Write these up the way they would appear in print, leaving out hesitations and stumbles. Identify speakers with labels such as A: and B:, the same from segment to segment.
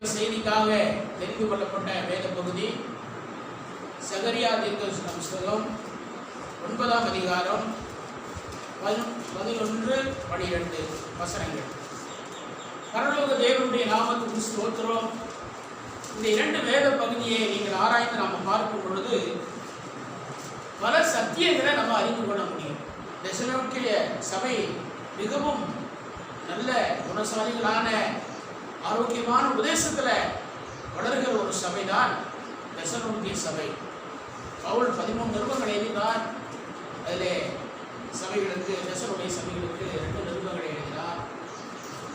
A: செய்திக்காக தெரிந்து கொள்ளப்பட்ட வேத பகுதி சகரியா தீர்க்கதரிசன புஸ்தகம் 9ஆம் அதிகாரம் 11-12 வசனங்கள். பரலோக தேவனுடைய நாமத்துக்கு ஸ்தோத்திரம். இந்த இரண்டு வேத பகுதியை நீங்கள் ஆராய்ந்து நாம் பார்க்கும் பொழுது பல சத்தியங்களை நம்ம அறிந்து கொள்ள முடியும். தெசலோனிக்கேய சபை மிகவும் நல்ல குணசாலிகளான ஆரோக்கியமான உபதேசத்தில் வளர்கிற ஒரு சபை தான் தெசலோனிக்கேய சபை. பவுல் 13 நிருபங்களை எழுதினார். அதில் சபைகளுக்கு தெசலோனிக்கேய சபைகளுக்கு 2 நிருபங்களை எழுதினார்.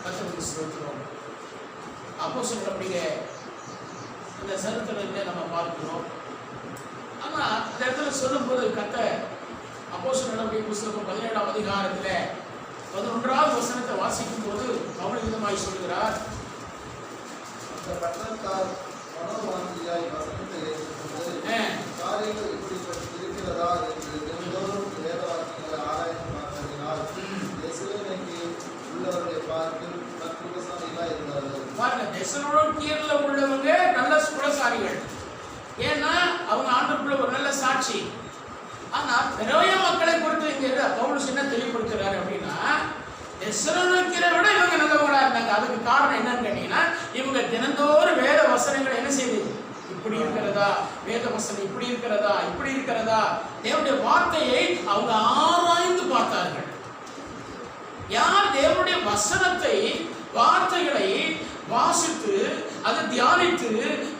A: கர்த்தருக்கு ஸ்தோத்திரம். அப்போஸ்தலர்களுடைய இந்த சரித்திரத்தை நம்ம பார்க்கிறோம். ஆனால் அந்த இடத்துல சொல்லும்போது கர்த்தர் அப்போஸ்தலர்களுடைய புஸ்தகம் 17ஆம் அதிகாரத்தில் 11வது வசனத்தை வாசிக்கும் போது பவுல் விதமாய் சொல்கிறார்,
B: அந்த பட்டணத்தார் மனோவாஞ்சியாய் வசனத்தை ஏற்றுக்கொண்டு காரியங்கள் இப்படிப்பட்டு இருக்கிறதா என்று தினந்தோறும் வேத வாக்கியங்களை ஆராய்ந்து பார்த்ததினால் தெசலோனிக்கே உள்ளவர்களை பார்த்து நற்குணசாலிகளாய் இருந்தார்கள்.
A: பாருங்க, தெசலோனிக்கேயர்ல உள்ளவங்க நல்ல குணசாலிகள். ஏன்னா அவங்க ஆண்டவருக்குள்ள ஒரு நல்ல சாட்சி. ஆனா பெரோய மக்களை பொறுத்து இங்க பவுல் என்ன தெளிவுபடுத்துறாரு அப்படின்னா, தெசலோனிக்கேயரை விட இவங்க நல்லவங்களா இருந்தாங்க. அதுக்கு காரணம் என்னன்னு கேட்டீங்கன்னா, இவங்க தினந்தோறும் வேத வசனங்களை என்ன செய்யுது, இப்படி இருக்கிறதா, வேத வசனம் இப்படி இருக்கிறதா, இப்படி இருக்கிறதா, தேவனுடைய வார்த்தையை அவங்க ஆராய்ந்து பார்த்தார்கள். யார் தேவனுடைய வசனத்தை வார்த்தைகளை வாசித்து அதை தியானித்து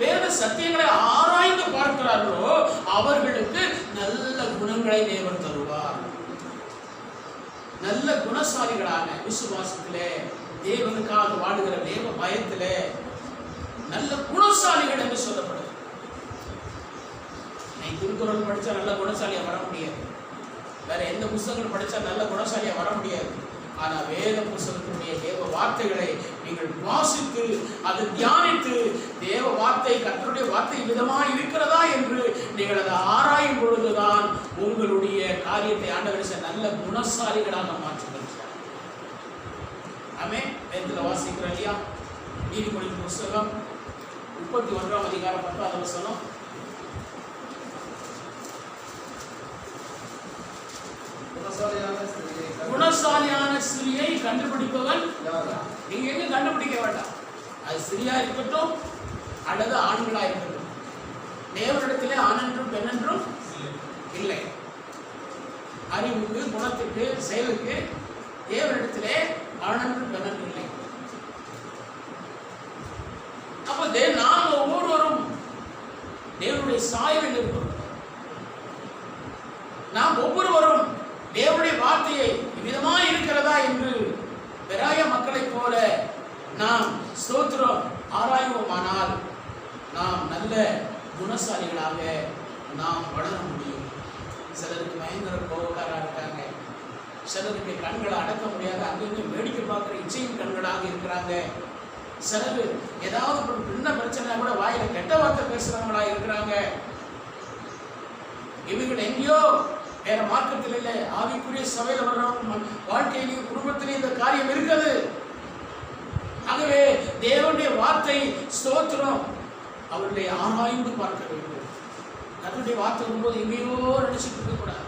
A: வேத சத்தியங்களை ஆராய்ந்து பார்க்கிறார்களோ அவர்களுக்கு நல்ல குணங்களை தேவன் தருவார். நல்ல குணசாலிகளான விசுவாசத்திலே தேவனுக்காக வாடுகிற தேவ பயத்திலே நல்ல குணசாலிகள் என்று சொல்லப்படுது. திருக்குறள் படிச்சா நல்ல குணசாலியா வர முடியாது. வேற எந்த புத்தகங்கள் படிச்சா நல்ல குணசாலியா வர முடியாது. ஆனா வேத புத்தகத்தினுடைய தேவ வார்த்தைகளை நீங்கள் வாசித்து அதை தியானித்து தேவ வார்த்தை கர்த்தருடைய வார்த்தை விதமாக இருக்கிறதா என்று நீங்கள் அதை ஆராயும் பொழுதுதான் உங்களுடைய காரியத்தை ஆண்டவர் நல்ல குணசாலிகளாக மாற்றுகிறார். ஆமே. வேதத்தில் வாசிக்கிறோம் இல்லையா? நீதிமொழியின் புஸ்தகம் 31ஆம் அதிகாரம் 10வது வசனம். குணசாலியான ஸ்திரியை கண்டுபிடிப்பவன் நீங்க எங்க கண்டுபிடிக்க வேண்டாம். அது ஸ்திரியா இருக்கட்டும் அல்லது ஆண்களா இருக்கட்டும், தேவனிடத்திலே ஆணென்றும் பெண்ணென்றும் இல்லை. அறிவுக்கு, குணத்துக்கு, செயலுக்கு தேவனிடத்திலே ஆணென்றும் பெண்ணென்றும் இல்லை. அப்ப நாம் ஒவ்வொருவரும் தேவனுடைய சாயலில் இருக்கிறோம். நாம் ஒவ்வொருவரும் தேவனுடைய வார்த்தையை விதமாய் இருக்கிறதா என்று பெராய மக்களைப் போல நாம் ஸ்தோத்திரம் ஆராய்வோமானால் நாம் நல்ல குணசாலிகளாக நாம் வளர முடியும். சிலருக்கு பயங்கர கோபக்காரா இருக்காங்க. சிலருக்கு கண்களை அடக்க முடியாத அங்கங்கே வேடிக்கை பார்க்குற இச்சையின் கண்களாக இருக்கிறாங்க. சிலர் ஏதாவது சின்ன பிரச்சனை கூட வாயில கெட்ட வார்த்தை பேசுறவங்களா இருக்கிறாங்க. இவர்கள் எங்கேயோ வேற மார்க்கத்தில் இல்லை, ஆவிக்குரிய சபையில் வர்றவங்க வாழ்க்கையிலையும் குடும்பத்திலையும் இந்த காரியம் இருக்குது. ஆகவே தேவனுடைய வார்த்தை ஸ்தோத்திரம் அவர்களை ஆராய்ந்து பார்க்க வேண்டும். கர்த்தருடைய வார்த்தை வரும்போது எங்கேயோ நினைச்சிட்டு இருக்க கூடாது.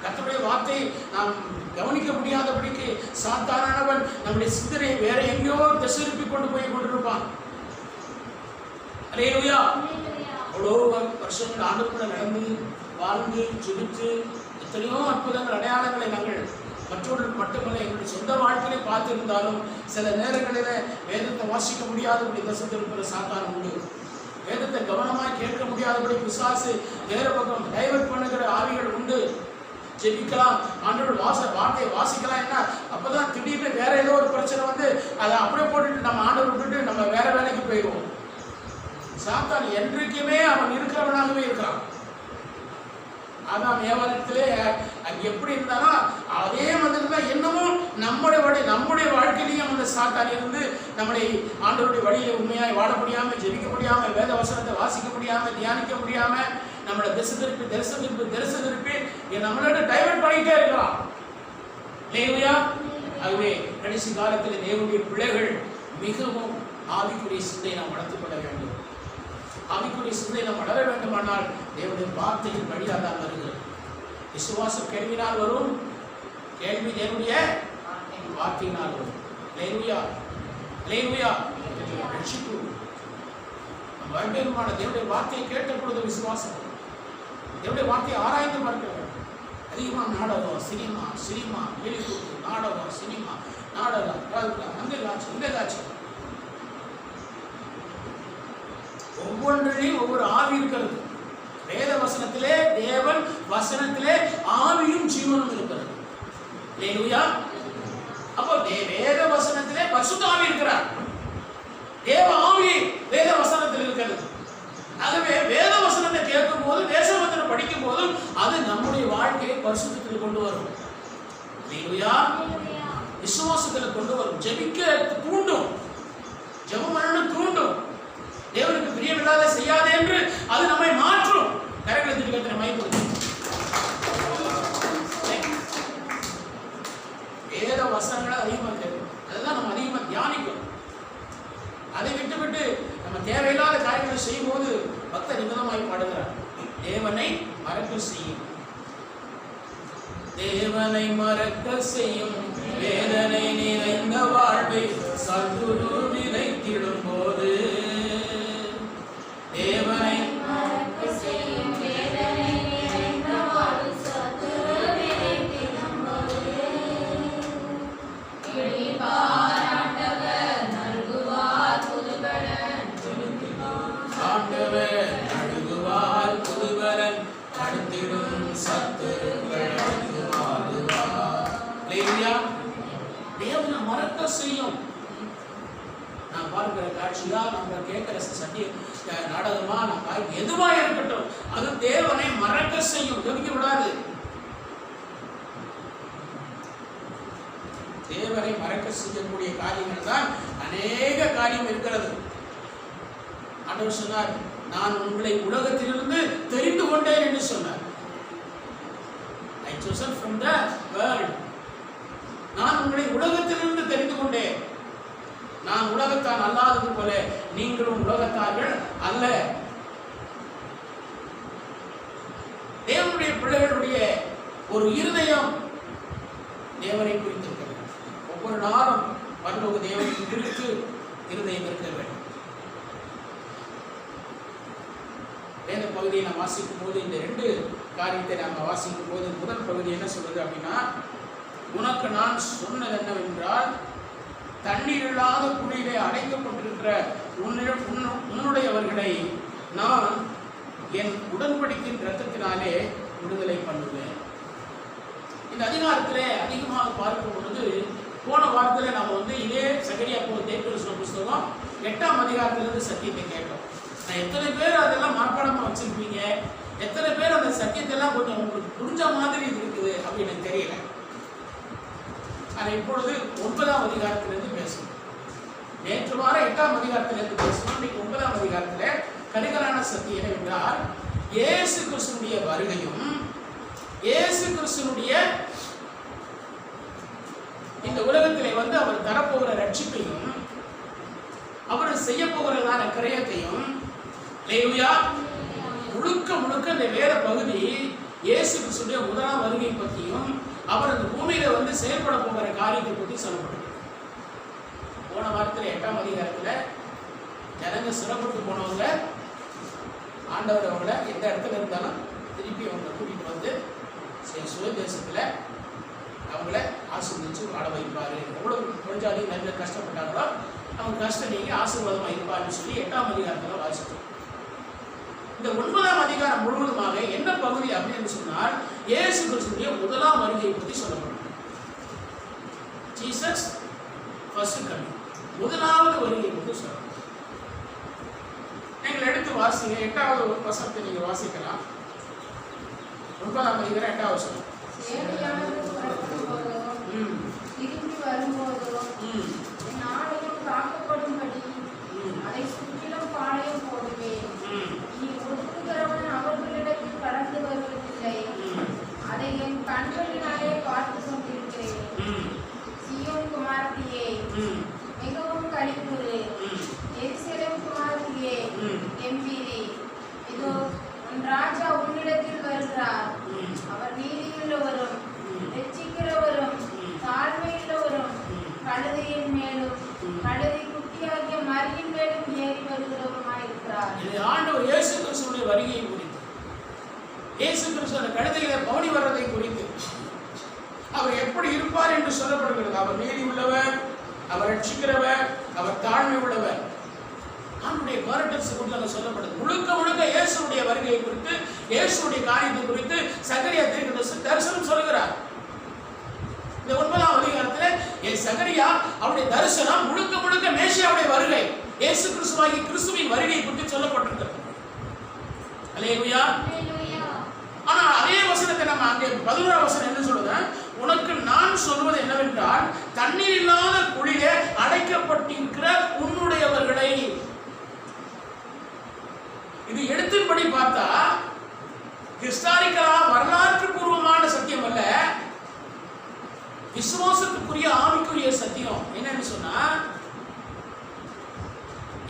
A: கர்த்தருடைய வார்த்தை நாம் கவனிக்க முடியாதபடிக்கு சாத்தானவன் நம்முடைய சிந்தனையை வேற எங்கேயோ திசைப்பி கொண்டு போய் கொண்டிருப்பான். அல்லேலூயா. அவ்வளோ வருஷங்கள் ஆண்டுக்குள்ள நடந்து வாழ்ந்து ஜெபித்து எத்தனையோ அற்புதங்கள் அடையாளங்களை நாங்கள் மற்றவர்கள் மட்டுமல்ல எங்களுடைய சொந்த வாழ்க்கையை பார்த்திருந்தாலும் சில நேரங்களில் வேதத்தை வாசிக்க முடியாதபடி தசத்தில் இருக்கிற சாத்தான் உண்டு. வேதத்தை கவனமாக கேட்க முடியாதபடி பிசாசு வேற பக்கம் டைவர்ட் பண்ணுகிற ஆவிகள் உண்டு. ஜெபிக்கலாம், ஆண்டவர் வார்த்தையை வாசிக்கலாம், என்ன அப்பதான் திடீர்னு வேற ஏதோ ஒரு பிரச்சனை வந்து அதை அப்படியே போட்டுட்டு நம்ம ஆண்டவர் விட்டுட்டு நம்ம வேற வேலைக்கு போயிடுவோம். சாத்தான் என்றைக்குமே அவன் இருக்கிறவனாகவே இருக்கிறான். ஆதாம் ஏவாளத்திலே அங்கே எப்படி இருந்தாலும் அதே மாதிரி தான் என்னமும் நம்முடைய வாழ்க்கையிலையும் அந்த சாத்தான் இருந்து நம்முடைய ஆண்டவருடைய வழியில உண்மையாய் வாழ முடியாம, ஜெபிக்க முடியாம, வேத வசனத்தை வாசிக்க முடியாம, தியானிக்க முடியாம, நம்மளை திசை திருப்பி நம்மளோட டைவர்ட் பண்ணிட்டே இருக்கலாம். ஆகவே கடைசி காலத்தில் தேவனுடைய பிள்ளைகள் மிகவும் ஆவிக்குரிய சிந்தையை நாம் வளர்த்துக் கொள்ள வேண்டும். ஆவிக்குரிய சிந்தை நாம் வளர வேண்டுமானால் தேவனுடைய வார்த்தையின் வழியாக தான் வருகிறது. விசுவாசம் கேள்வினால் வரும், கேள்வி தேவனுடைய வார்த்தையினால் வரும். அல்லேலூயா, அல்லேலூயா. ரட்சிப்பு வாழ்க்கையுமான தேவனுடைய வார்த்தையை கேட்ட பொழுது விசுவாசம், தேவனுடைய வார்த்தையை ஆராய்ந்து பார்க்க வேண்டும். அதிகமாக நாடகம், சினிமா, சினிமா, வெளிக்கூட்டு, நாடகம், சினிமா, நாடகம், அங்கே காட்சி, இந்த காட்சி, ஒவ்வொன்றிலையும் ஒவ்வொரு ஆவி இருக்கிறது. வேத வசனத்திலே, தேவன் வசனத்திலே ஆவியும் ஜீவனும் இருக்கிறது. அல்லேலூயா. அப்போ வேத வசனத்திலே பரிசுத்த ஆவி இருக்கிறார். தேவ ஆவி வேத வசனத்தில் இருக்கிறது. ஆகவே வேத வசனத்தை கேட்கும் போது, தேசவசனம் படிக்கும் போதும் அது நம்முடைய வாழ்க்கையை பரிசுத்தத்தில் கொண்டு வரும். அல்லேலூயா. விசுவாசத்தில் கொண்டு வரும். ஜெபிக்க தூண்டும், ஜெபம் பண்ணணும் தூண்டும். தேவனுக்கு பிரியமில்லாத செய்யாதே என்று அது நம்மை மாற்றும். கரங்களை திருக்கத்தினை மைப்படுத்தும். வேத வசனங்களை அதிகமாக கேட்கும், அதுதான் நம்ம அதிகமாக தியானிக்கும். அதை விட்டுவிட்டு நம்ம தேவையில்லாத காரியங்களை செய்யும் போது பக்த நிமிதமாய் பாடுகிறார். தேவனை மறக்க செய்யும், தேவனை மறக்க செய்யும் வேதனை நிறைந்த வாழ்வை சத்துரு விதைத்திடும் போது, தேவனை மறக்க செய்யும் வேதனை நிறைந்த வாழ்வை சத்துரு விதைத்திடும் போது, ஆண்டவர் நடுங்குவார் புதுபலன் அடுத்திடும் சத்துருக்கள் அடுத்துவாடுவார். அல்லேலூயா. தேவனை மறக்க செய்யும். நான் பார்க்கிற காட்சியா, நம்ம கேட்கிற சத்திய நாடகமா, நம்ம எதுவா இருக்கட்டும், அது தேவனை மறக்க செய்யும், ஜெபிக்க விடாது. தேவனை மறக்க செய்யக்கூடிய காரியங்கள் தான் அநேக காரியம் இருக்கிறது. ஆண்டவர் சொன்னார், நான் உங்களை உலகத்திலிருந்து தெரிந்து கொண்டேன் என்று சொன்னார். I chosen from the world. நான் உங்களை உலகத்திலிருந்து தெரிந்து கொண்டேன். நான் உலகத்தான் அல்லாதது போல நீங்களும் உலகத்தார்கள் அல்ல. தேவனுடைய பிள்ளைகளுடைய ஒரு இருதயம் தேவனை குறித்திருக்கிறது. ஒவ்வொரு நாளும் பரலோக தேவனை குறித்து இருதயம் இருக்க வேண்டும். வேத பகுதியை நாம் வாசிக்கும் போது, இந்த 2 காரியத்தை நாம் வாசிக்கும் போது, முதல் பகுதி என்ன சொல்றது அப்படின்னா, உனக்கு நான் சொன்னது என்னவென்றால், தண்ணீர் இல்லாத குழியிலே அடைக்கப்பட்டிருக்கிற உன்னுடையவர்களை நான் என் உடன்படிக்கையின் இரத்தத்தினாலே விடுதலை பண்ணுவேன். இந்த அதிகாரத்திலே அதிகமாக பார்க்கும் பொழுது, போன வாரத்தில் நம்ம இதே சகரியா தேவதரிசன புஸ்தகம் 8ஆம் அதிகாரத்திலிருந்து சத்தியத்தை கேட்டோம். நான் எத்தனை பேர் அதெல்லாம் மனப்பாடமாக வச்சிருப்பீங்க, எத்தனை பேர் அந்த சத்தியத்தெல்லாம் கொஞ்சம் உங்களுக்கு புரிஞ்ச மாதிரி இருக்குது அப்படின்னு எனக்கு தெரியல. ஆனால் இப்பொழுது 9ஆம் அதிகாரத்திலிருந்து பேசணும். நேற்று வாரம் 8ஆம் அதிகாரத்திலிருந்து பேசணும். இன்னைக்கு 9ஆம் அதிகாரத்தில் கரிகரான சத்தியம் என்னவென்றால், இயேசு கிறிஸ்துனுடைய வருகையும், இயேசு கிறிஸ்துனுடைய இந்த உலகத்திலே அவர் தரப்போகிற ரட்சிப்பையும், அவர் செய்ய போகிறதான கிரயத்தையும், அல்லேலூயா, முழுக்க முழுக்க இந்த வேத பகுதி இயேசு கிறிஸ்துடைய முதலாம் வருகை பற்றியும், அவர் இந்த பூமியில செயல்பட போகிற காரியத்தை பற்றி சொல்லப்படுது. போன வாரத்தில் 8ஆம் அதிகாரத்தில் ஜனங்க சிறப்பட்டு போனவங்க ஆண்டவர் அவங்கள எந்த இடத்துல இருந்தாலும் திருப்பி அவங்க கூட்டிகிட்டு சுயதேசத்தில் அவங்கள ஆசீர்வதிச்சு வாழ வைப்பார். எவ்வளோ கொஞ்சாதி நல்ல கஷ்டப்பட்டாங்களோ அவங்க கஷ்டம் நீங்க ஆசீர்வாதமாக இருப்பாருன்னு சொல்லி 8ஆம் அதிகாரத்தில் வாசித்தோம். இந்த 9ஆம் அதிகாரம் முழுவதுமாக என்ன பகுதி அப்படின்னு சொன்னால், இயேசு கிறிஸ்துவின் முதலாம் வருகையை பற்றி சொல்லப்படும். ஜீசஸ் ஃபர்ஸ்ட் கமிங், முதலாவது வருகை பற்றி சொல்லப்படும். நீங்கள் எடுத்து வாசிங்க. 8வது வசனத்தை நீங்க வாசிக்கலாம். 9ஆம் அதிகாரம் 8வது வசனம்.
C: திரும்பி வரும்போதோ என் ஆலயம் காக்கப்படும்படி அதை சுற்றிலும் பாளையம் போடுவேன். நீ ஒடுக்குகிறவன் அவர்களிடத்தில் கடந்து வருவதில்லை. அதை என் கண்களினாலே பார்த்து கொண்டிருக்கிறேன். சீயோன் குமாரத்தியே, மிகவும் களிப்புறு, வருகிறார்.
A: இது ஆண்டவர் இயேசு கிறிஸ்துவின் வருகையை குறித்து, இயேசு கிறிஸ்துவின் கழுதையிலே பவனி வர்றதை குறித்து, அவர் எப்படி இருப்பார் என்று சொல்லப்படுகிறது. அவர் நீதி உள்ளவர், அவர் ரட்சிக்கிறவர், அவர் தாழ்மை உள்ளவர். அவருடைய கேரக்டர்ஸ் குறித்து சொல்லப்படுது. முழுக்க முழுக்க இயேசுடைய வருகையை குறித்து, இயேசுடைய காரியத்தை குறித்து சகரியா தீர்க்கதரிசி தரிசனம் சொல்கிறார். இந்த 9ஆம் அதிகாரத்தில் சகரியா அவருடைய தரிசனம் முழுக்க முழுக்க மேசியாவுடைய வருகை, இயேசு கிறிஸ்துவாகிய கிறிஸ்துவின் வருகை குறித்து சொல்லப்பட்டிருக்கிறது. அல்லேலூயா. ஆனா அதே வசனத்தை நம்ம அங்கே 11ஆம் வசனம் என்ன சொல்லுது? உனக்கு நான் சொல்வது என்னவென்றால், தண்ணீர் இல்லாத குழியிலே அடைக்கப்பட்டிருக்கிற உன்னுடையவர்களை. இது எழுத்தின்படி பார்த்தா ஹிஸ்டாரிக்கலா வரலாற்று பூர்வமான சத்தியம் அல்ல, விசுவாசத்துக்குரிய ஆவிக்குரிய சத்தியம். என்னன்னு சொன்னா,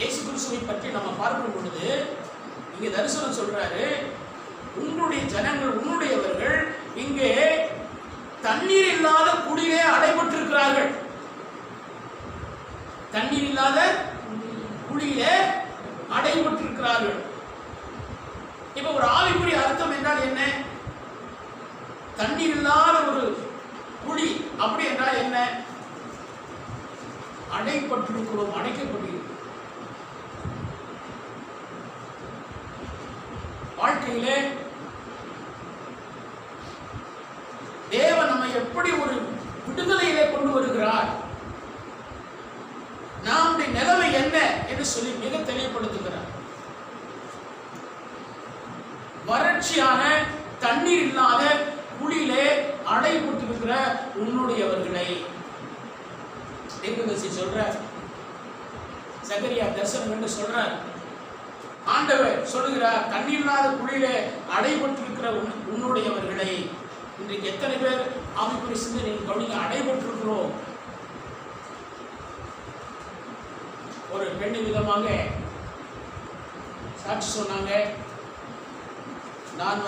A: இயேசு கிறிஸ்துவை பற்றி நம்ம பார்க்கும் பொழுது இங்க தரிசனம் சொல்றாரு, உங்களுடைய ஜனங்கள், உன்னுடையவர்கள் இங்கே தண்ணீர் இல்லாத குடியிலே அடைபட்டிருக்கிறார்கள். தண்ணீர் இல்லாத குடியிலே அடைபட்டிருக்கிறார்கள். இப்ப ஒரு ஆவிக்குரிய அர்த்தம் என்றால் என்ன? தண்ணீர் இல்லாத ஒரு குழி அப்படி என்றால் என்ன? அடைப்பட்டிருக்கிறோம், அடைக்கப்பட்டிருக்கிறோம். வாழ்க்கையிலே தேவன் நம்மை எப்படி ஒரு விடுதலையிலே கொண்டு வருகிறார், நம்முடைய நிலைமை என்ன என்று சொல்லி மிக தெளிவுபடுத்துகிறார். வறட்சியான தண்ணீர் இல்லாத குழியிலே அடைபட்டிருக்கிற உன்னுடையவர்களை தீர்க்கதரிசி சொல்றார். சகரியா தரிசனம் என்று சொல்றார். ஆண்டவர் சொல்லுகிறார், தண்ணீர் இல்லாத குழியிலே அடைபட்டிருக்கிற உன்னுடையவர்களை. இன்றைக்கு எத்தனை பேர் ஆவிக்குரிய சிந்தனை கவனிங்க அடைபட்டிருக்கிறோம்? ஒரு பெண்ணு விதமாக சாட்சி சொன்னாங்க, நான்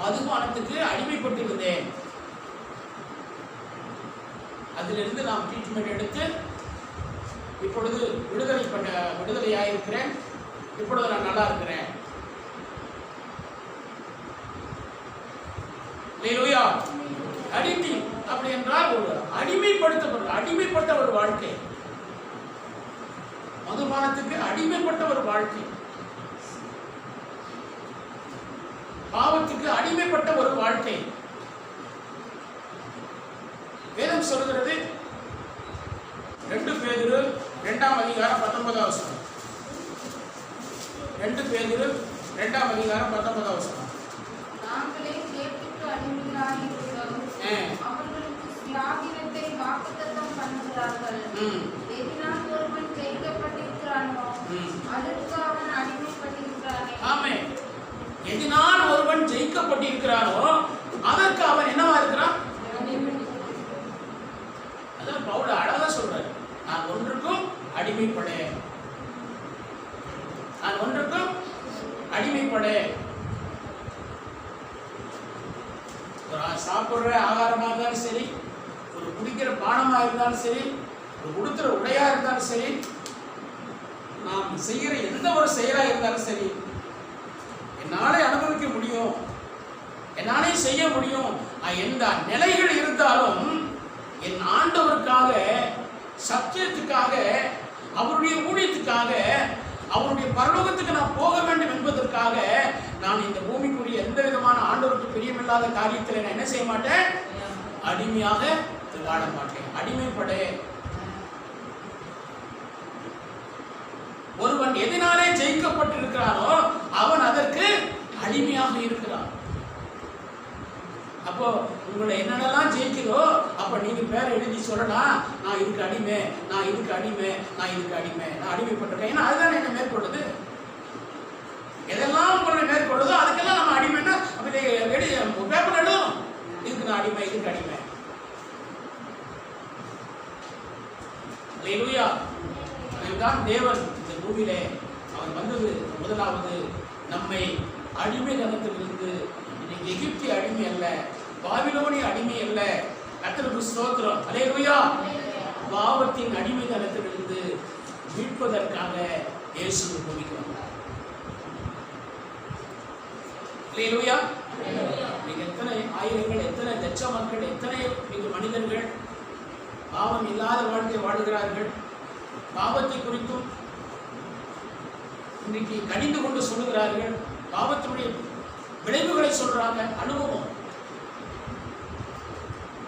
A: மதுபானத்துக்கு அடிமைப்பட்டிருந்தேன், அதிலிருந்து நான் ட்ரீட்மெண்ட் எடுத்து இப்பொழுது விடுதலையாயிருக்கிறேன், இப்பொழுது நான் நல்லா இருக்கிறேன். அல்லேலூயா. அடிக்டிவ் அப்படி என்றால் ஒரு அடிமைப்பட்ட ஒரு வாழ்க்கை, மதுபானத்துக்கு அடிமைப்பட்ட ஒரு வாழ்க்கை, பாவத்துக்கு அடிமைப்பட்ட ஒரு வாழ்க்கை. வேதம் சொல்கிறது 2 பேதுரு 2ஆம் அதிகாரம் 19ஆம் வசனம். 2 பேதுரு 2ஆம் அதிகாரம் 19ஆம் வசனம்.
C: நாங்களே கேட்டுக்கு அடிமைகளாய் இருக்கிறோம், அவர்களுக்கு சுயாதீனத்தை வாக்குத்தத்தம் பண்ணுகிறார்கள். எதினால் ஒருவன் ஜெயிக்கப்பட்டிருக்கிறானோ அதற்கு அவன் அடிமைப்பட்டிருக்கிறானே. ஆமென்.
A: எதினால் ஒருவன் ஜெயிக்கப்பட்டிருக்கிறானோ அதற்கு அவன் என்னவா இருக்கிறான்? அதான் பவுல் அழகா சொல்றாரு, நான் ஒன்றுக்கும் அடிமைப்படேன், நான் ஒன்றுக்கும் அடிமைப்படேன். சாப்பிடுற ஆகாரமா இருந்தாலும் சரி, ஒரு குடிக்கிற பானமா இருந்தாலும் சரி, ஒரு உடுத்துற உடையா இருந்தாலும் சரி, நாம் செய்கிற எந்த ஒரு செயலா இருந்தாலும் சரி, என்னாலே அனுபவிக்க முடியும், என்னாலே செய்ய முடியும். எந்த நிலைகள் இருந்தாலும் என் ஆண்டவருக்காக, சத்தியத்துக்காக, அவருடைய ஊழியத்துக்காக, அவருடைய பரலோகத்துக்கு நான் போக வேண்டும் என்பதற்காக நான் இந்த பூமிக்குரிய எந்த விதமான ஆண்டவருக்கு பிரியமில்லாத காரியத்தில் நான் என்ன செய்ய மாட்டேன்? அடிமையாக வாழ மாட்டேன். அடிமைப்பட ஒருவன் எதனாலே ஜெயிக்கப்பட்டிருக்கிறானோ அவன் அதற்கு அடிமையாக இருக்கிறான். அப்போ உங்களை என்னென்னலாம் ஜெயிக்கிறோ அப்ப நீங்க பேரை எழுதி சொல்லலாம், நான் இதுக்கு அடிமை, நான் இதுக்கு அடிமை, நான் இதுக்கு அடிமை, நான் அடிமைப்பட்டிருக்கேன். ஏன்னா அதுதான் என்ன மேற்கொள்ளுது. எதெல்லாம் உங்களை மேற்கொள்ளுதோ அதுக்கெல்லாம் நம்ம அடிமைன்னா அப்படி பேப்பர் எழுதும், இதுக்கு நான் அடிமை, இதுக்கு அடிமை. அல்லேலூயா. அதுதான் தேவன் இந்த பூமியிலே அவர் வந்தது. முதலாவது நம்மை அடிமைத்தனத்திலிருந்து, இன்னைக்கு எகிப்திய அடிமை அல்ல, பாபிலோனிய அடிமை அல்ல, கர்த்தருக்கு ஸ்தோத்திரம், அல்லேலூயா, பாவத்தின் அடிமைத்தனத்திலிருந்து மீட்பதற்காக இயேசு பூமிக்கு வந்தார். அல்லேலூயா. நீங்க எத்தனை ஆயிரங்கள், எத்தனை லட்ச மக்கள், எத்தனை மனிதர்கள் பாவம் இல்லாத வாழ்க்கை வாழுகிறார்கள். பாவத்தை குறித்தும் இன்னைக்கு கடிந்து கொண்டு சொல்லுகிறார்கள். பாவத்தினுடைய விளைவுகளை சொல்றாங்க. அனுபவம்.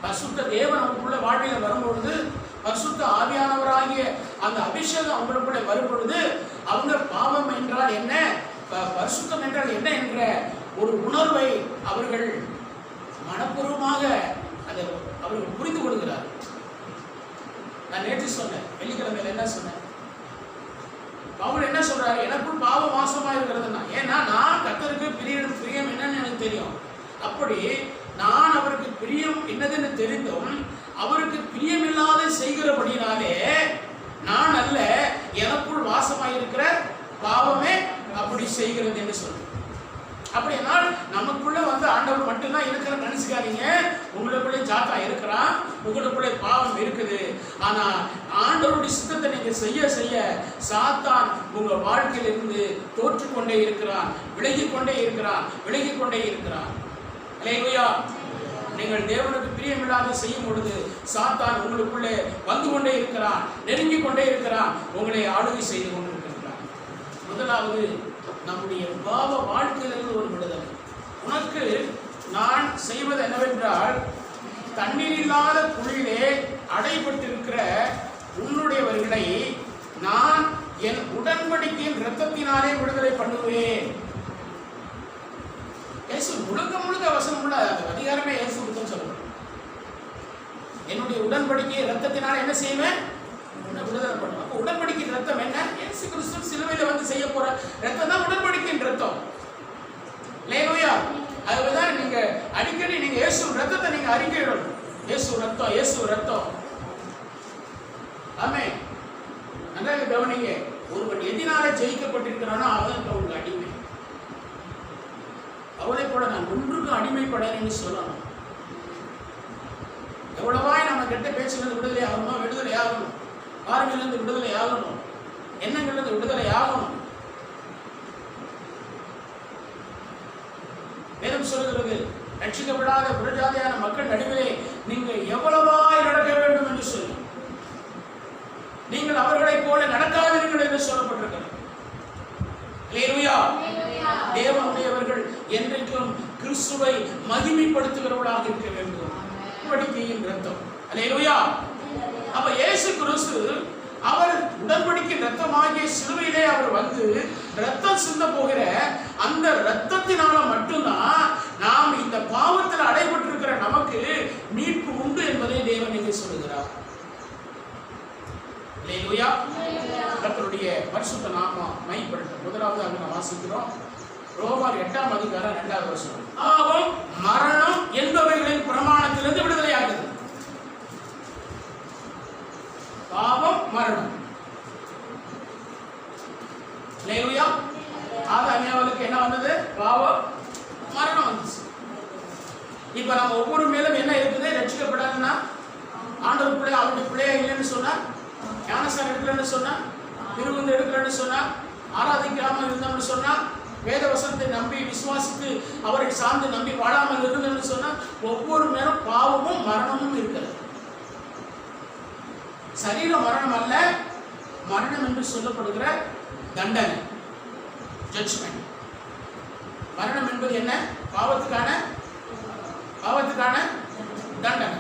A: பரிசுத்த தேவன் அவங்களுக்குள்ள வாழ்வில வரும்பொழுது, பரிசுத்த ஆவியானவராகிய அந்த அபிஷேகம் அவங்களுக்குள்ள வரும்பொழுது, அவங்க பாவம் என்றால் என்ன, பரிசுத்தம் என்றால் என்ன என்ற ஒரு உணர்வை அவர்கள் மனப்பூர்வமாக அதை அவர்கள் புரிந்து கொள்கிறார். நான் நேற்று சொன்னேன், வெள்ளிக்கிழமையில என்ன சொன்னேன், பவுல் என்ன சொல்றாரு, எனக்குள் பாவம் வாசமா இருக்கிறதுனா, ஏன்னா நான் கர்த்தருக்கு பிரியம் என்னன்னு எனக்கு தெரியும். அப்படி நான் அவருக்கு பிரியம் என்னதுன்னு தெரிந்தும் அவருக்கு பிரியமில்லாத செய்கிறபடினாலே நான் அல்ல, எனக்குள் வாசமாயிருக்கிற பாவமே அப்படி செய்கிறது என்று சொல்றேன். அப்படினால் நமக்குள்ள ஆண்டவர் மட்டும்தான் இருக்கிற நினைச்சுக்காதீங்க. உங்களுக்குள்ளே ஜாத்தா இருக்கிறான், உங்களுக்குள்ளே பாவம் இருக்குது. ஆனா ஆண்டவருடைய சித்தத்தை நீங்க செய்ய செய்ய சாத்தான் உங்க வாழ்க்கையிலிருந்து தோற்றுக்கொண்டே இருக்கிறான், விலகிக்கொண்டே இருக்கிறான். அல்லேலூயா. நீங்கள் தேவனுக்கு பிரியமில்லாத செய்யும் பொழுது சாத்தான் உங்களுக்குள்ளே வந்து கொண்டே இருக்கிறான், நெருங்கிக் கொண்டே இருக்கிறான், உங்களை ஆளுகை செய்து கொண்டிருக்கிறான். முதலாவது நம்முடைய பாவ வாழ்க்கையிலிருந்து ஒரு விடுதலை. உனக்கு நான் செய்வது என்னவென்றால், தண்ணீர் இல்லாத குழியிலே அடைபட்டிருக்கிற உன்னுடையவர்களை நான் என் உடன்படிக்கையின் இரத்தத்தினாலே விடுதலை பண்ணுவேன். இயேசு முழுக்க வசனம் உள்ள அதிகாரமே இயேசு கொடுத்தோன்னு சொல்லுவேன். என்னுடைய உடன்படிக்கை இரத்தத்தினால என்ன செய்வேன், விடுதலை பண்ணுவேன். அப்போ உடன்படிக்கை ரத்தம் என்ன, இயேசு கிறிஸ்து சிலுவையில செய்ய போற ரத்தம் தான் உடன்படிக்கையின் ரத்தம். அல்லேலூயா. அதுதான் நீங்க அடிக்கடி நீங்க இயேசு ரத்தத்தை நீங்க அறிக்கையிடணும். இயேசு ரத்தம். ஆமென். நன்றாக கவனிங்க. ஒருவன் எதினால ஜெயிக்கப்பட்டிருக்கிறானோ அவன் அவனுக்கு அடிமை. அவளை போல நான் ஒன்றுக்கும் அடிமைப்படன்னு சொல்லணும். எவ்வளவாய் நம்ம கெட்ட பேச்சிலிருந்து விடுதலை ஆகணும், பார்வையிலிருந்து விடுதலை ஆகணும், எண்ணங்களிலிருந்து விடுதலை ஆகணும். வேதம் சொல்கிறது, ரட்சிக்கப்படாத புறஜாதியான மக்கள் நடுவிலே நீங்கள் எவ்வளவாய் நடக்க வேண்டும் என்று சொல்லி, நீங்கள் அவர்களைப் போல நடக்காதீர்கள் என்று சொல்லப்பட்டிருக்கிறது. அல்லேலூயா. தேவனுடையவர்கள் என்றைக்கும் கிறிஸ்துவை மகிமைப்படுத்துகிறவர்களாக இருக்க வேண்டும். உடன்படிக்கையின் ரத்தம். அல்லேலூயா. அப்ப இயேசு கிறிஸ்து அவர் உடன்படிக்கை ரத்தமாகிய சிலுவையிலே அவர் ரத்தம் சிந்த போகிற அந்த ரத்தத்தினால மட்டும்தான் நாம் இந்த பாவத்தில் அடைபட்டிருக்கிற நமக்கு மீட்பு உண்டு என்பதை தேவன் இங்கே சொல்லுகிறார். அல்லேலூயா. கர்த்தருடைய பரிசுத்த நாமம் மையப்படட்டும். முதலாவது அங்க வாசிக்கிறோம், ரோமர் 8ஆம் அதிகாரம் 2வது வசனம். பாவம் மரணம் என்பவைகளின் பிரமாணத்திலிருந்து விடுதலையாகுது. பாவம் மரணம். அல்லேலூயா. ஆதாமியாவுக்கு என்ன வந்தது, பாவம் மரணம் வந்துச்சு. இப்ப நம்ம ஒவ்வொரு மேலும் என்ன இருக்குது, ரட்சிக்கப்படாதுன்னா ஆண்டவர் பிள்ளை அவருடைய பிள்ளையா இல்லைன்னு சொன்னா, ஞானஸ்தானம் எடுக்கலன்னு சொன்னா, திருவிருந்து எடுக்கலன்னு சொன்னா, ஆராதிக்காமல் இருந்தோம்னு சொன்னா, வேத வசனத்தை நம்பி விசுவாசித்து அவரை சார்ந்து நம்பி வாழாமல் இருந்தோம்னு சொன்னா, ஒவ்வொரு மேலும் பாவமும் மரணமும் இருக்கிறது. சரீர மரணம் அல்ல, மரணம் என்று சொல்லப்படுகிற தண்டனை, ஜட்ஜ்மெண்ட். மரணம் என்பது என்ன, பாவத்துக்கான தண்டனை.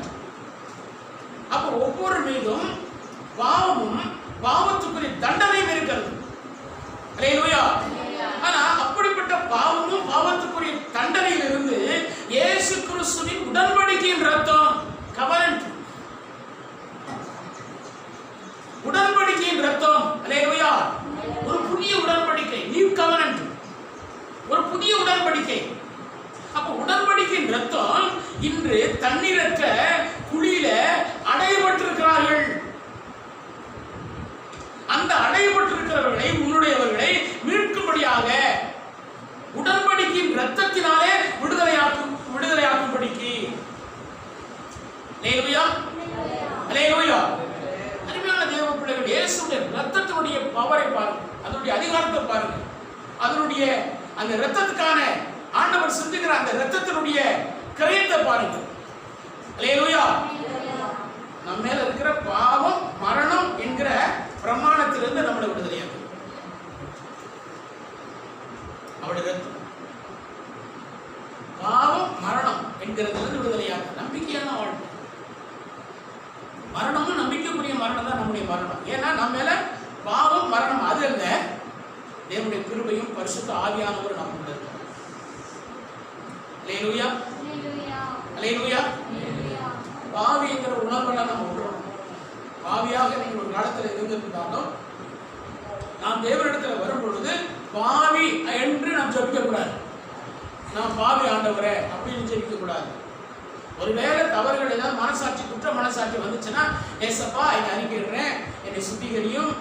A: அப்ப ஒவ்வொரு மீதும் பாவமும் பாவத்துக்குரிய தண்டனையும் இருக்கிறது. அல்லேலூயா. ஆனா அப்படிப்பட்ட பாவமும் பாவத்துக்குரிய தண்டனையிலிருந்து இயேசு கிறிஸ்துவின் உடன்படிக்கையின் ரத்தம், கவனன்ட், உடன்படிக்கையின் ரத்தம். அல்லேலூயா. ஒரு புதிய உடன்படிக்கை, நியூ கவனன்ட், ஒரு புதிய உடன்படிக்கை. அப்ப உடன்படிக்கையின் ரத்தம் இன்று தண்ணீரற்ற குழியில அடைபட்டிருக்கிறார்கள். அந்த அடைபட்டிருக்கிறவர்களை, உன்னுடையவர்களை மீட்கும்படியாக உடன்படிக்கையின் ரத்தத்தினாலே விடுதலையாக்கும்படிக்கு. அல்லேலூயா. அல்லேலூயா. அருமையான தேவ பிள்ளைகள், இயேசுடைய ரத்தத்தினுடைய பவரை பாருங்க, அதனுடைய அதிகாரத்தை பாருங்க, அதனுடைய அந்த ரத்தத்துக்கான ஆண்டவர் சிந்துகிற அந்த ரத்தத்தினுடைய கிரயத்தை பாருங்க. அல்லேலூயா. நம்ம மேல இருக்கிற பாவம் மரணம் என்கிற பிரமாணத்திலிருந்து நம்மளை விடுதலையாகும் அவருடைய ரத்தம். பாவம் மரணம் என்கிறதுல விடுதலையாகும். நம்பிக்கையான வாழ்க்கை. மரணமும் நம்பிக்கைக்குரிய மரணம் தான் நம்முடைய மரணம். ஏன்னா நம்ம மேல பாவம் மரணம் அது அல்ல, தேவனுடைய கிருபையும் பரிசுத்த ஆவியானவர் நமக்குள்ள இருக்கார். அல்லேலூயா, அல்லேலூயா. பாவிங்கிற உணர்வெல்லாம் நம்ம விடுறோம். பாவியாக நீங்கள் ஒரு காலத்தில் இருந்திருந்தாலும் நாம் தேவனிடத்தில் வரும் பொழுது பாவி என்று நாம் ஜெபிக்க கூடாது. நான் பாவி ஆண்டவரே அப்படின்னு ஜெபிக்க கூடாது. ஒருவேளை தவறுகள் ஏதாவது மனசாட்சி குற்ற மனசாட்சி வந்துச்சுன்னா, ஏசப்பா என்னை அறிக்கையிடுறேன், என்னை சுத்திகரியும்,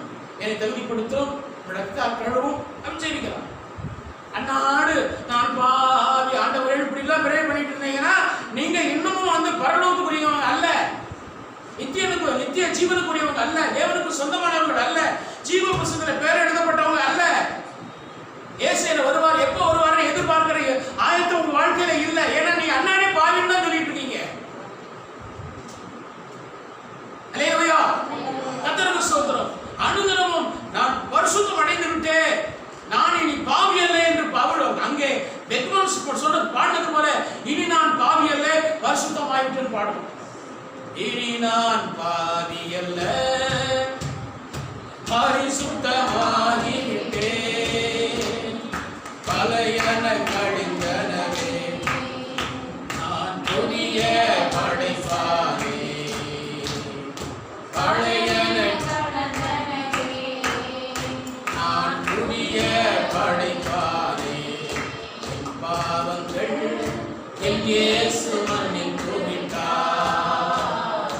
A: என்னை தகுதிப்படுத்தும், ரத்த கழுவும் அப்படின்னு ஜெபிக்கலாம். அன்னாடு நான் பாவி ஆண்டவரே இப்படிலாம் பிரே பண்ணிட்டு இருந்தீங்கன்னா நீங்க இன்னமும் வந்து பரலோகத்துக்குரியவங்க அல்ல, நித்திய ஜீவனுக்குரியவங்க அல்ல, தேவனுக்கு சொந்தமானவர்கள் அல்ல, ஜீவ புஸ்தகத்துல பேர் எழுதப்பட்டவங்க அல்ல. ஏசையில வருவார், எப்போ வருவார்னு எதிர்பார்க்கிற ஆயத்தம் உங்க வாழ்க்கையில இல்ல. ஏன்னா நீங்க அண்ணாடே பாவின்னு தான் சொல்லிட்டு இருக்கீங்க. அல்லேலூயா, கர்த்தருக்கு ஸ்தோத்திரம். அனுதினமும் நான் பரிசுத்தம் அடைந்து விட்டேன், நான் இனி பாவி அல்ல என்று பவுல் அங்கே பெத்மோஸ் சொல்ற பாடுறது போல இனி நான் பாவி அல்ல பரிசுத்தமாயிட்டேன் பாடணும். இனி நான் பாவி அல்ல பரிசுத்தமாகி விட்டேன், பழையன கடிந்தனவே நான் புதிய படைப்பானே, பழையன நான் புதிய படைப்பானே, என் பாவங்கள் என் இயேசு மன்னித்து விட்டார்,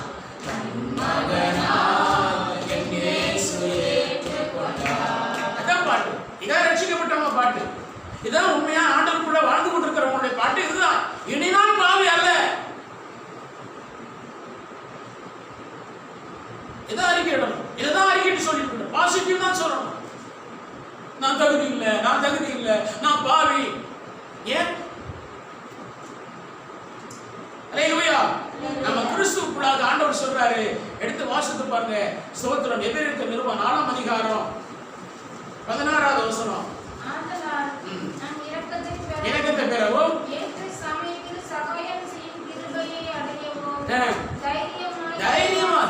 A: மகனாக என் இயேசு ஏற்றுக்கொண்டார். அதான் பாட்டு, இதான் ரட்சிக்கப்பட்டவங்க பாட்டு, இதான் உண்மையா ஆண்டவருக்குள்ள வாழ்ந்து கொண்டிருக்கிறவங்களுடைய பாட்டு. இதுதான் இனிதான் பாவி அல்ல. இதான் அறிக்கையிடணும், இதான் அறிக்கைட்டு சொல்லிட்டு பாசிட்டிவ் தான் சொல்லணும். நான் தகுதி இல்லை, நான் தகுதி இல்லை, நான் பாவி. ஏன்? அல்லேலூயா. நம்ம கிறிஸ்துவுக்குள்ளாக ஆண்டவர் சொல்றாரு, எடுத்து வாசித்து பாருங்க. ஸ்தோத்திரம். எபிரேயர் நிருபம் 4ஆம் அதிகாரம் 16வது வசனம். இரக்கத்தை பெறவும்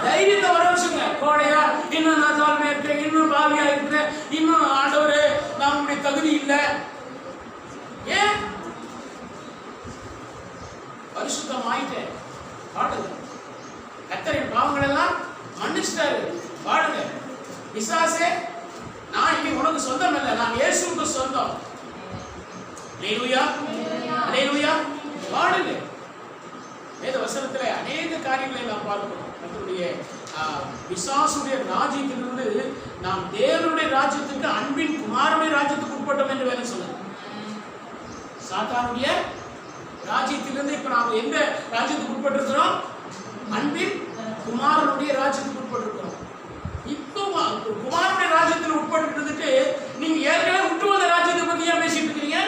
A: தைரியத்தை வர வச்சுங்க. கோடையா இன்னும் நான் தாழ்மையா இருக்கிறேன், இன்னும் பாவியா இருக்கிறேன், இன்னும் ஆண்டவரே நான் உங்களுடைய தகுதி இல்லை. ஏன்? பரிசுத்தம் ஆயிட்டேன். பாடுங்க. கர்த்தரின் பாவங்கள் எல்லாம் மன்னிச்சிட்டாரு. பாடுங்க. பிசாசே நான் இனி உனக்கு சொந்தம் இல்லை, நான் இயேசுவுக்கு சொந்தம். அல்லேலூயா, அல்லேலூயா. பாடுங்க. வேத வசனத்திலே அநேக காரியங்களை நாம் பார்க்கிறோம். நம்முடைய பிசாசுடைய ராஜ்யத்திலிருந்து நாம் தேவனுடைய ராஜ்யத்துக்கு, அன்பின் குமாரனுடைய ராஜ்யத்துக்கு உட்பட்டோம் என்று வேதம் சொல்லுது. சாத்தானுடைய ராஜ்யத்திலிருந்து இப்ப நாம் எந்த ராஜ்யத்துக்கு உட்பட்டிருக்கிறோம்? அன்பின் குமாரனுடைய ராஜ்யத்துக்கு உட்பட்டிருக்கிறோம். இப்போ குமாரனுடைய ராஜ்யத்தில் உட்பட்டு இருந்துட்டு நீங்க ஏற்கனவே விட்டு வந்த ராஜ்யத்தை பத்தி ஏன் பேசிட்டு இருக்கிறீங்க?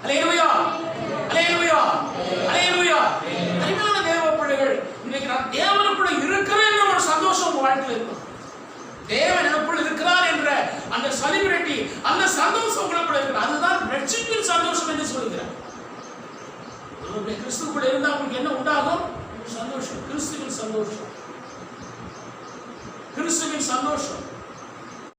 A: அல்லேலூயா, அல்லேலூயா, அல்லேலூயா. அன்பான தேவ பிள்ளைகள், இன்னைக்கு நான் தேவனுக்குள்ள இருக்கிறேன் என்ற ஒரு சந்தோஷம் உங்க வாழ்க்கையில் இருக்கும். தேவன் எனக்குள்ள இருக்கிறார் என்ற அந்த செலிபிரிட்டி, அந்த சந்தோஷம் உங்களுக்குள்ள இருக்கிறது. அதுதான் ரட்சிப்பின் சந்தோஷம் என்று சொல்லுகிறேன். கிறிஸ்துக்குள்ள இருந்தா உங்களுக்கு என்ன உண்டாகும்? சந்தோஷம். கிறிஸ்துவின் சந்தோஷம், கிறிஸ்துவின் சந்தோஷம்.